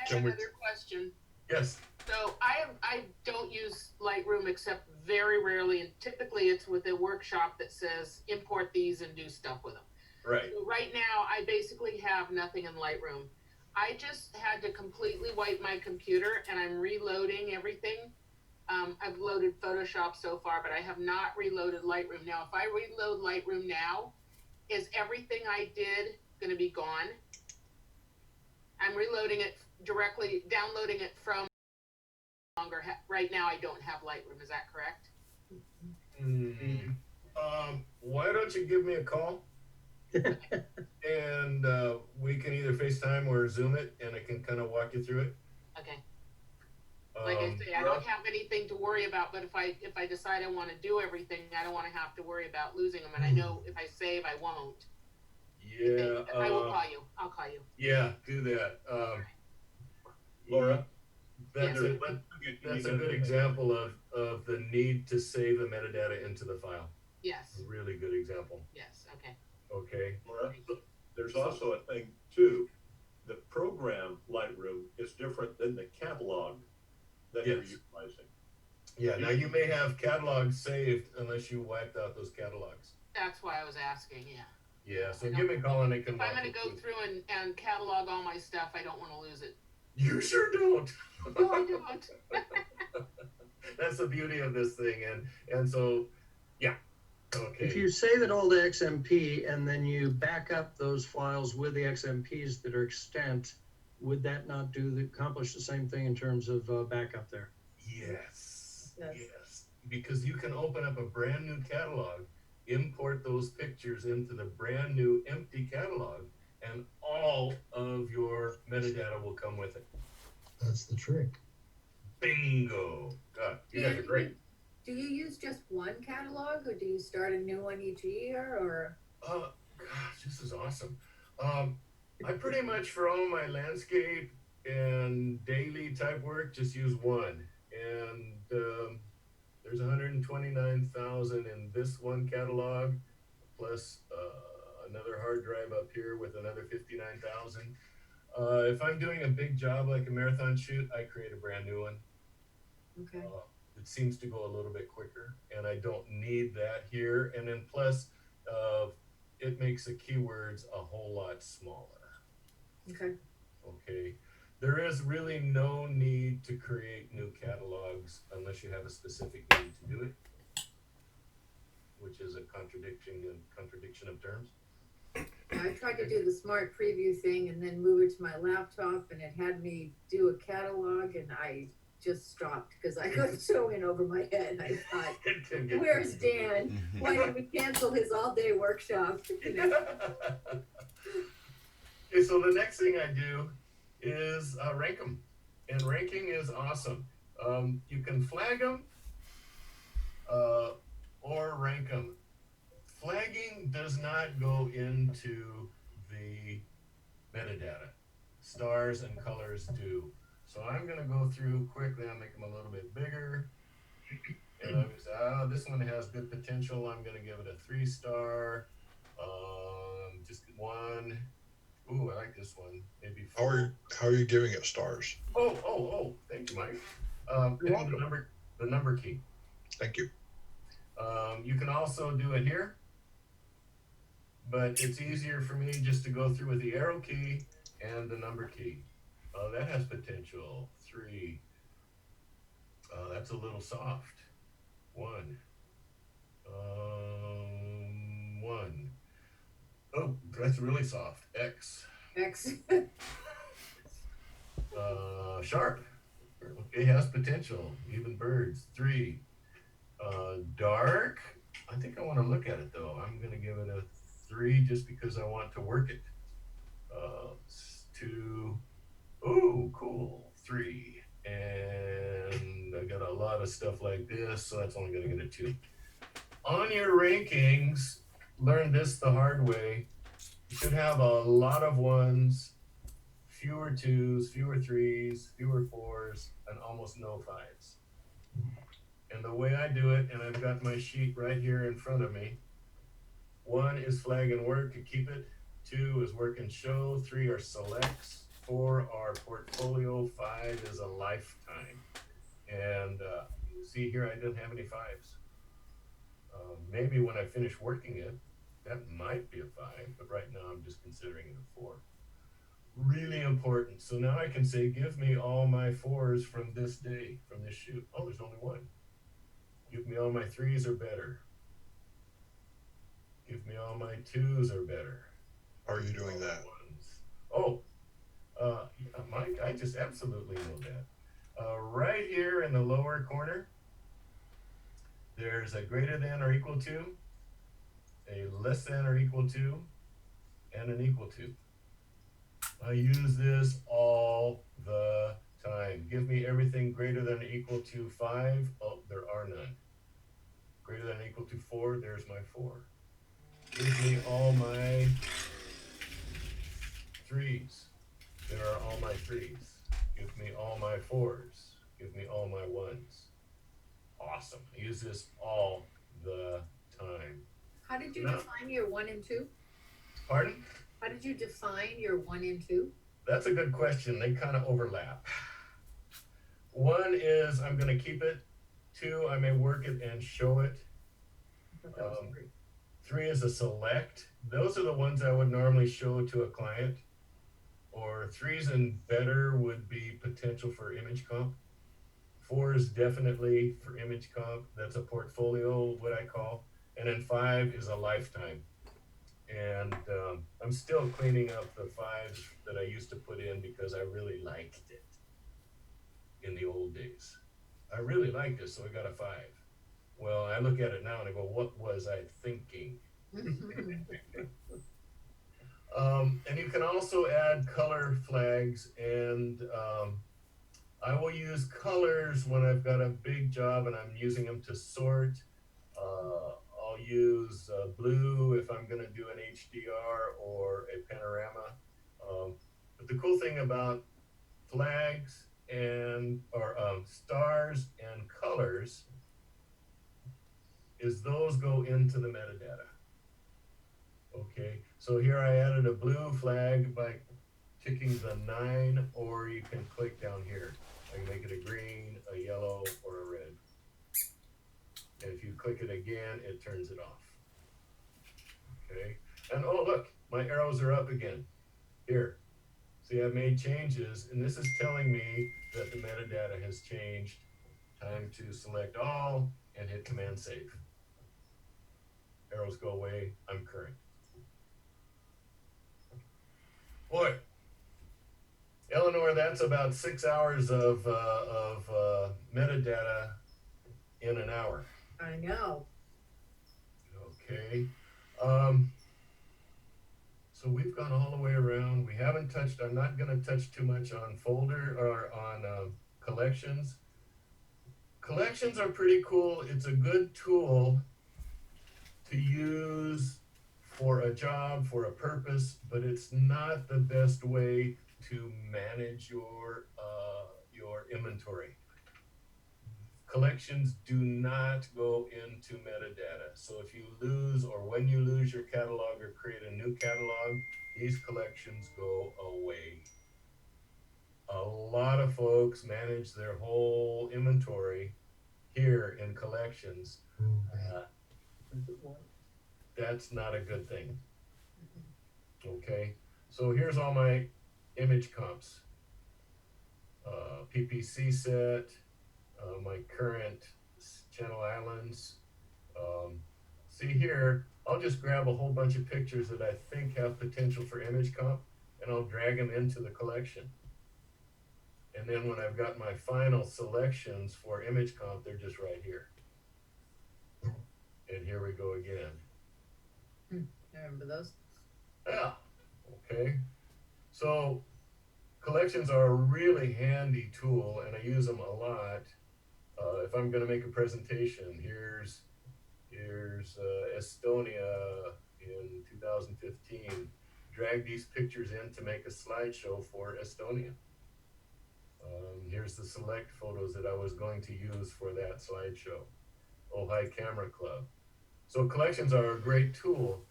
have another question. Yes. So I don't use Lightroom except very rarely, and typically it's with a workshop that says import these and do stuff with them. Right. So right now I basically have nothing in Lightroom. I just had to completely wipe my computer and I'm reloading everything. I've loaded Photoshop so far, but I have not reloaded Lightroom. Now, if I reload Lightroom now, is everything I did going to be gone? I'm reloading it directly, downloading it from right now. I don't have Lightroom. Is that correct? Why don't you give me a call? And we can either FaceTime or Zoom it, and I can kind of walk you through it. Okay. Like I say, I don't have anything to worry about, but if I decide I want to do everything, I don't want to have to worry about losing them. And I know if I save, I won't. Yeah. I will call you. I'll call you. Yeah, do that. Laura? That's Yes. that's a good example of the need to save the metadata into the file. Yes. A really good example. Yes. Okay. Okay. Laura, there's also a thing too. The program Lightroom is different than the catalog that you're utilizing. Yeah, now you may have catalogs saved unless you wiped out those catalogs. That's why I was asking, yeah. Yeah, so give me a call and I can. If I'm gonna go through and catalog all my stuff, I don't wanna lose it. You sure don't. No, I don't. That's the beauty of this thing, and so, yeah. Okay. If you save it all to XMP and then you back up those files with the XMPs that are extant, would that not accomplish the same thing in terms of backup there? Yes. Because you can open up a brand new catalog, import those pictures into the brand new empty catalog, and all of your metadata will come with it. That's the trick. Bingo. God, you guys are great. Do you use just one catalog, or do you start a new one each year, or? Gosh, this is awesome. I pretty much, for all my landscape and daily type work, just use one. And there's 129,000 in this one catalog, plus another hard drive up here with another 59,000. If I'm doing a big job like a marathon shoot, I create a brand new one. Okay. It seems to go a little bit quicker, and I don't need that here. And then plus, it makes the keywords a whole lot smaller. Okay. Okay. There is really no need to create new catalogs unless you have a specific need to do it, which is a contradiction of terms. I tried to do the smart preview thing and then move it to my laptop, and it had me do a catalog, and I just stopped because I got so in over my head. I thought, where's Dan? Why did we cancel his all-day workshop? Okay, so the next thing I do is rank them, and ranking is awesome. You can flag them or rank them. Flagging does not go into the metadata. Stars and colors do. So I'm going to go through quickly. I'll make them a little bit bigger. And I'm going to say, this one has good potential. I'm going to give it a 3-star. Just 1. Ooh, I like this one. Maybe 4. How are you giving it stars? Oh, thank you, Mike. The number key. Thank you. You can also do it here, but it's easier for me just to go through with the arrow key and the number key. That has potential. 3. That's a little soft. 1. 1. Oh, that's really soft. X. Sharp. Okay, has potential. Even birds. 3. Dark. I think I want to look at it though. I'm going to give it a 3 just because I want to work it. 2. Ooh, cool. 3. And I got a lot of stuff like this, so that's only going to get a 2. On your rankings, learn this the hard way. You should have a lot of 1s, fewer 2s, fewer 3s, fewer 4s, and almost no 5s. And the way I do it, and I've got my sheet right here in front of me, 1 is flag and work to keep it. 2 is work and show. 3 are selects. 4 are portfolio. 5 is a lifetime. And you see here, I didn't have any 5s. Maybe when I finish working it, that might be a 5, but right now I'm just considering it a 4. Really important. So now I can say, give me all my 4s from this day, from this shoot. Oh, there's only 1. Give me all my 3s or better. Give me all my 2s or better. How are you doing that? Mike, I just absolutely know that. Right here in the lower corner, there's a greater than or equal to, a less than or equal to, and an equal to. I use this all the time. Give me everything greater than or equal to 5. Oh, there are none. Greater than or equal to 4, there's my 4. Give me all my 3s. There are all my 3s. Give me all my 4s. Give me all my 1s. Awesome. I use this all the time. How did you define your 1 and 2? Pardon? How did you define your 1 and 2? That's a good question. They kind of overlap. 1 is I'm going to keep it. 2, I may work it and show it. 3 is a select. Those are the ones I would normally show to a client. Or 3s and better would be potential for image comp. 4 is definitely for image comp. That's a portfolio, what I call. And then 5 is a lifetime. And I'm still cleaning up the 5s that I used to put in because I really liked it in the old days. I really liked it, so I got a 5. Well, I look at it now and I go, what was I thinking? And you can also add color flags, and I will use colors when I've got a big job and I'm using them to sort. I'll use blue if I'm going to do an HDR or a panorama. But the cool thing about flags or stars and colors is those go into the metadata. Okay, so here I added a blue flag by ticking the 9, or you can click down here. I can make it a green, a yellow, or a red. And if you click it again, it turns it off. Okay, and oh look, my arrows are up again. Here, see I've made changes, and this is telling me that the metadata has changed. Time to select all and hit Command Save. Arrows go away, I'm current. Boy, Eleanor, that's about 6 hours of metadata in an hour. I know. Okay. So we've gone all the way around. We haven't touched, I'm not going to touch too much on folder or on collections. Collections are pretty cool. It's a good tool to use for a job, for a purpose, but it's not the best way to manage your inventory. Collections do not go into metadata. So if you lose, or when you lose your catalog or create a new catalog, these collections go away. A lot of folks manage their whole inventory here in collections. That's not a good thing. Okay, so here's all my image comps. PPC set, my current channel islands. See here, I'll just grab a whole bunch of pictures that I think have potential for image comp, and I'll drag them into the collection. And then when I've got my final selections for image comp, they're just right here. And here we go again. I remember those. Yeah, okay. So collections are a really handy tool, and I use them a lot. If I'm going to make a presentation, here's Estonia in 2015. Drag these pictures in to make a slideshow for Estonia. Here's the select photos that I was going to use for that slideshow. Ojai Camera Club. So collections are a great tool,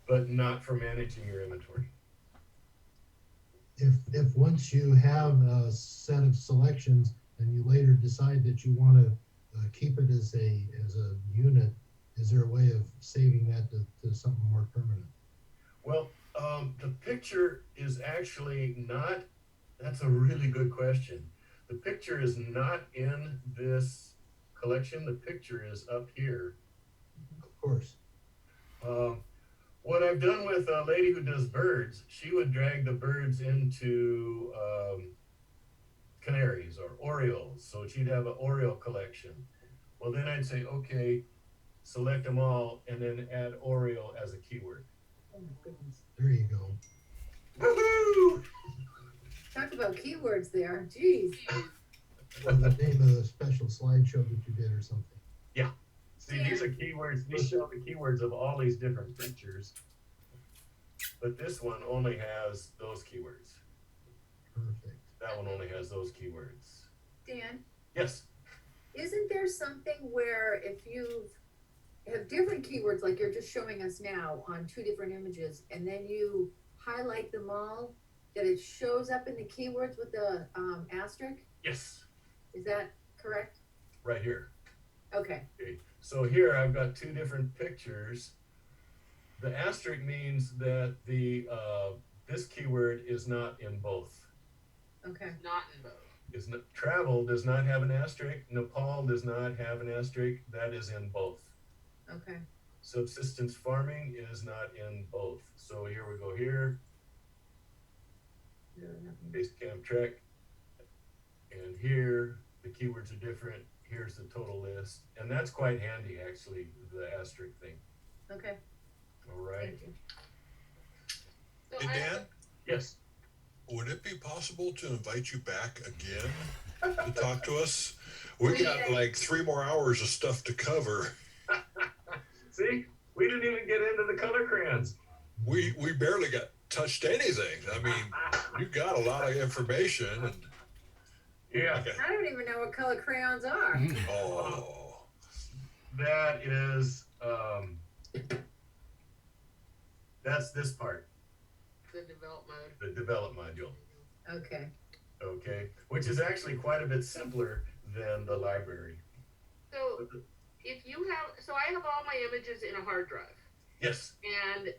but not for managing your inventory. If once you have a set of selections and you later decide that you want to keep it as a unit, is there a way of saving that to something more permanent? Well, the picture is actually not, that's a really good question. The picture is not in this collection. The picture is up here. Of course. What I've done with a lady who does birds, she would drag the birds into canaries or orioles. So she'd have an oriole collection. Well, then I'd say, okay, select them all and then add oriole as a keyword. Oh my goodness. There you go. Woohoo! Talk about keywords there, geez. Or the name of the special slideshow that you did or something. See, these are keywords. These show the keywords of all these different pictures. But this one only has those keywords. Perfect. That one only has those keywords. Dan, Yes. isn't there something where if you have different keywords, like you're just showing us now on two different images, and then you highlight them all, that it shows up in the keywords with the asterisk? Yes. Is that correct? Right here. Okay, Okay. So here I've got two different pictures. The asterisk means that the this keyword is not in both. okay, Not in both. Is not, travel does not have an asterisk. Nepal does not have an asterisk. That is in both. okay. Subsistence farming is not in both. So here we go here. Base camp trek. And here the keywords are different. Here's the total list. And that's quite handy actually, the asterisk thing. Okay, All right. thank you. So Hey, I have Dan, Yes. would it be possible to invite you back again to talk to us? We got like 3 more hours of stuff to cover. See, we didn't even get into the color crayons. We barely got touched anything. I mean, you got a lot of information and Yeah. okay. I don't even know what color crayons are. Oh, That is that's this part, the develop mode. the develop module. Okay, Okay. Which is actually quite a bit simpler than the library. So if you have, so I have all my images in a hard drive, Yes. and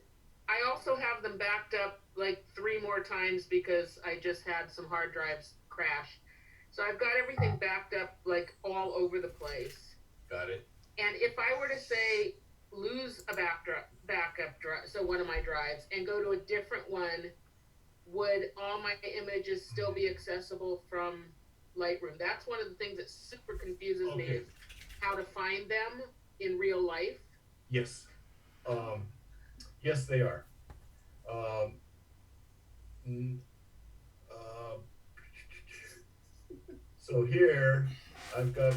I also have them backed up like 3 more times because I just had some hard drives crash. So I've got everything backed up like all over the place. Got it. And if I were to say lose a backup drive, so one of my drives, and go to a different one, would all my images still be accessible from Lightroom? That's one of the things that super confuses me, Okay. is how to find them in real life. Yes. Yes, they are. n- uh, so here I've got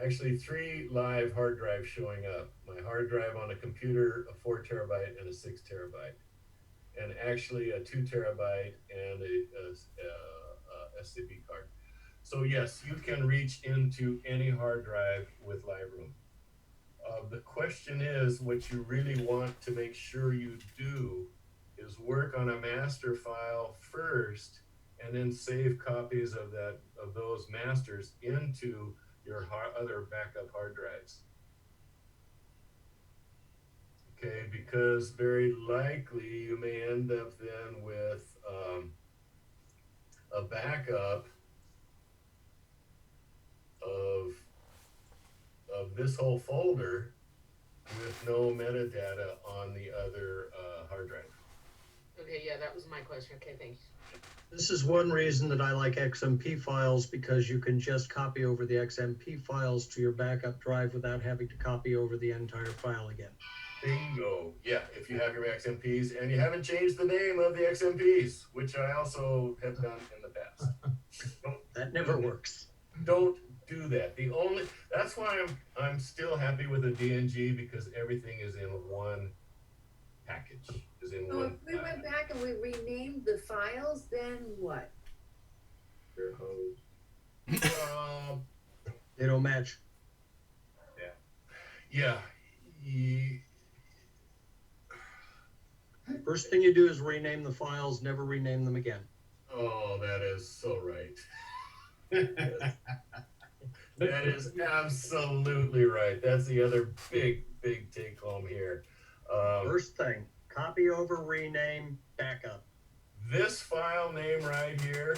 actually 3 live hard drives showing up. My hard drive on a computer, a 4 terabyte and a 6 terabyte, and actually a 2 terabyte and a SCP card. So yes, you can reach into any hard drive with Lightroom. The question is, what you really want to make sure you do is work on a master file first, and then save copies of those masters into your other backup hard drives. Okay, because very likely you may end up then with a backup of this whole folder with no metadata on the other hard drive. Okay, yeah, that was my question. Okay, thanks. This is one reason that I like XMP files, because you can just copy over the XMP files to your backup drive without having to copy over the entire file again. Bingo. Yeah, if you have your XMPs and you haven't changed the name of the XMPs, which I also have done in the past. That never works. Don't do that. That's why I'm still happy with the DNG, because everything is in one package. Is in so one if we went back and we renamed the files, then what? Your hose. They don't match. Yeah. First thing you do is rename the files, never rename them again. Oh, that is so right. That is absolutely right. That's the other big take home here. First thing, copy over, rename, backup. This file name right here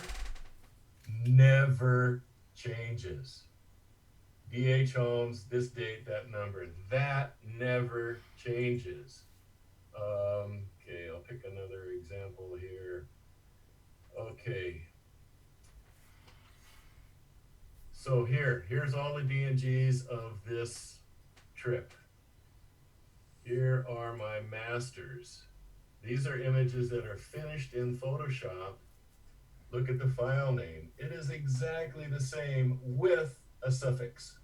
never changes. DH Holmes, this date, that number, that never changes. Okay, I'll pick another example here. Okay. So here's all the DNGs of this trip. Here are my masters. These are images that are finished in Photoshop. Look at the file name. It is exactly the same with a suffix.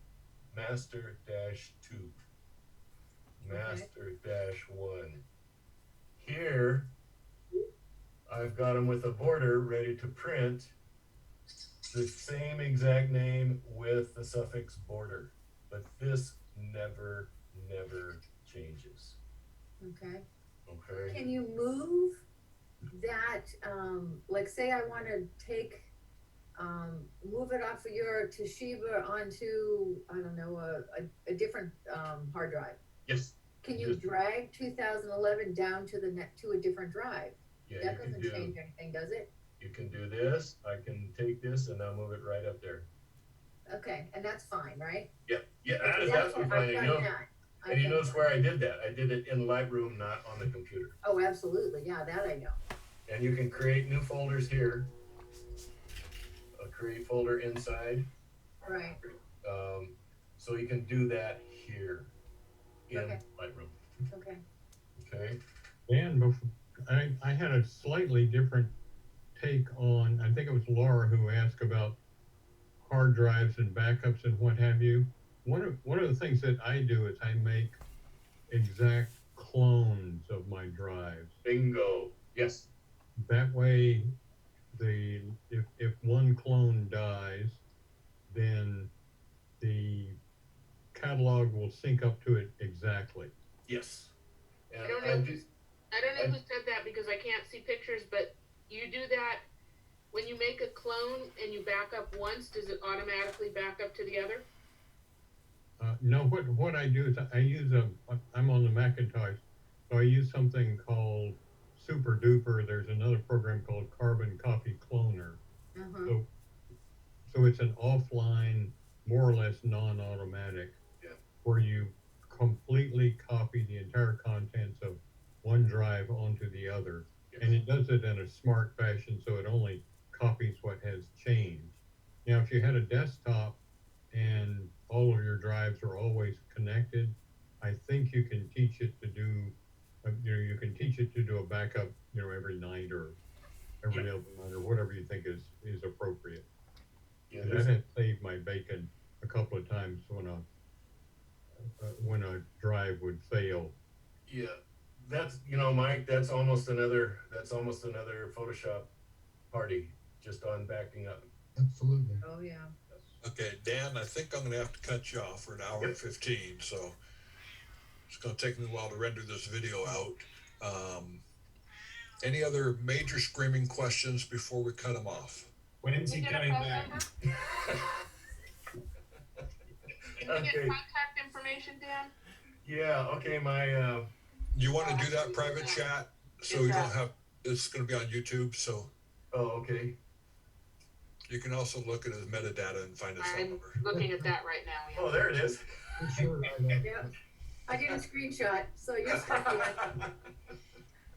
Master-2. Master-1. Here, I've got them with a border ready to print. The same exact name with the suffix border. But this never changes. Okay. Okay? Can you move that, like say I wanna take, move it off of your Toshiba onto, I don't know, a different, hard drive? Yes. Can you drag 2011 down to to a different drive? Yeah, That you can doesn't do. change anything, does it? You can do this. I can take this and I'll move it right up there. Okay, and that's fine, right? Yep. Yeah, Okay, that's absolutely I've fine. And done you know, that. I've and you done notice that. where I did that. I did it in Lightroom, not on the computer. Oh, absolutely, yeah, that I know. And you can create new folders here. Create folder inside. Right, So you can do that here in Okay. Lightroom. okay. Okay. Dan, I had a slightly different take on, I think it was Laura who asked about hard drives and backups and what have you. One of the things that I do is I make exact clones of my drives. Bingo. Yes. That way, if one clone dies, then the catalog will sync up to it exactly. Yes. And I don't know who said that because I can't see pictures, but you do that when you make a clone and you back up once, does it automatically back up to the other? No, what I do is I'm on the Macintosh, so I use something called Super Duper. There's another program called Carbon Copy Cloner. Uh-huh. So it's an offline, more or less non-automatic, where you completely copy the entire contents of one drive onto the other. Yes. And it does it in a smart fashion, so it only copies what has changed. Now, if you had a desktop and all of your drives are always connected, I think you can teach it to do, you can teach it to do a backup, every night or every other night or whatever you think is appropriate. Yeah, and that has saved my bacon a couple of times when a drive would fail. Yeah, that's Mike. That's almost another Photoshop party just on backing up. Absolutely. Oh, yeah. Okay, Dan, I think I'm gonna have to cut you off for an hour and 15, so it's gonna take me a while to render this video out. Any other major screaming questions before we cut them off? When is he coming back? Can we get contact information, Dan? Yeah, okay, You wanna do that private chat? So you don't have, it's gonna be on YouTube, so. Oh, okay. You can also look at his metadata and find his phone number. I'm looking at that right now. Yeah. Oh, there it is. Sure, Yeah, I did a screenshot, so you're stuck with it.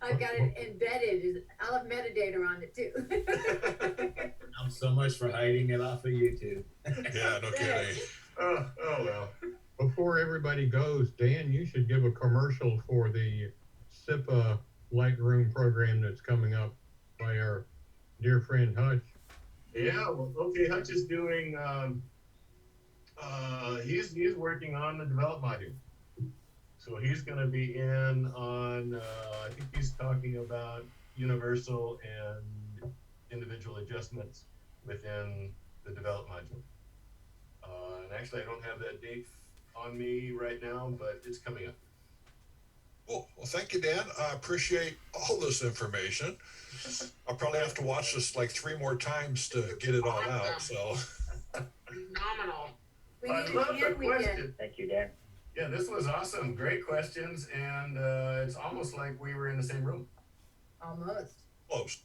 I've got it embedded, I'll have metadata on it too. So much for hiding it off of YouTube. Yeah, no kidding. Oh well. Before everybody goes, Dan, you should give a commercial for the SIPA Lightroom program that's coming up by our dear friend Hutch. Yeah, well, okay, Hutch is doing, he's working on the develop module. So he's gonna be in on, I think he's talking about universal and individual adjustments within the develop module. And actually I don't have that date on me right now, but it's coming up. Well, thank you, Dan. I appreciate all this information. I'll probably have to watch this like 3 more times to get it all out, so. Phenomenal. I love the question. Thank you, Dan. Yeah, this was awesome. Great questions, and it's almost like we were in the same room. Almost. Close.